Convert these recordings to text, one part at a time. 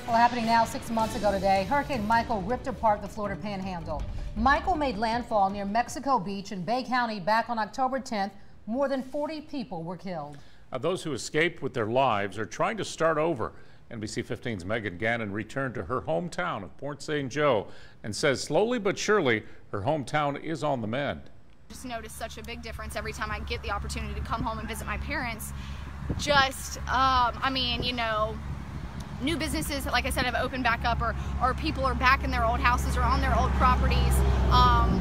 Well, happening now 6 months ago today, Hurricane Michael ripped apart the Florida Panhandle. Michael made landfall near Mexico Beach in Bay County back on October 10th. More than 40 people were killed. Those who escaped with their lives are trying to start over. NBC 15's Megan Gannon returned to her hometown of Port St. Joe and says slowly but surely her hometown is on the mend. I just noticed such a big difference every time I get the opportunity to come home and visit my parents. Just, I mean, you know, new businesses, like I said, have opened back up, or people are back in their old houses or on their old properties.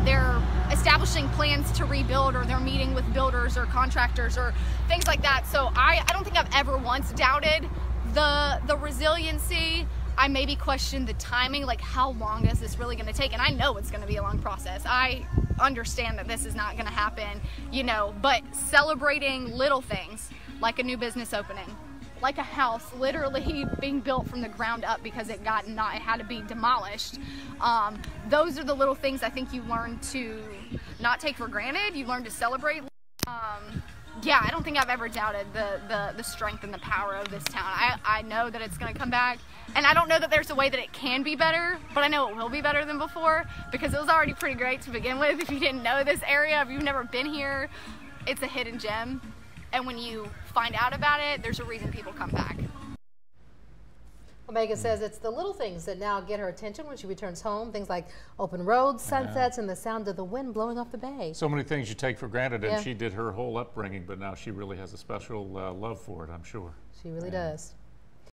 They're establishing plans to rebuild, or they're meeting with builders or contractors or things like that. So I don't think I've ever once doubted the resiliency. I maybe questioned the timing, like how long is this really going to take? And I know it's going to be a long process. I understand that this is not going to happen, you know, but celebrating little things like a new business opening, like a house literally being built from the ground up because it had to be demolished. Those are the little things I think you learn to not take for granted. You learn to celebrate. Yeah, I don't think I've ever doubted the strength and the power of this town. I know that it's going to come back, and I don't know that there's a way that it can be better, but I know it will be better than before because it was already pretty great to begin with. If you didn't know this area, if you've never been here, it's a hidden gem. And when you find out about it, there's a reason people come back. Well, Megan says it's the little things that now get her attention when she returns home. Things like open roads, sunsets, and the sound of the wind blowing off the bay. So many things you take for granted, and she did her whole upbringing, but now she really has a special love for it, I'm sure. She really does.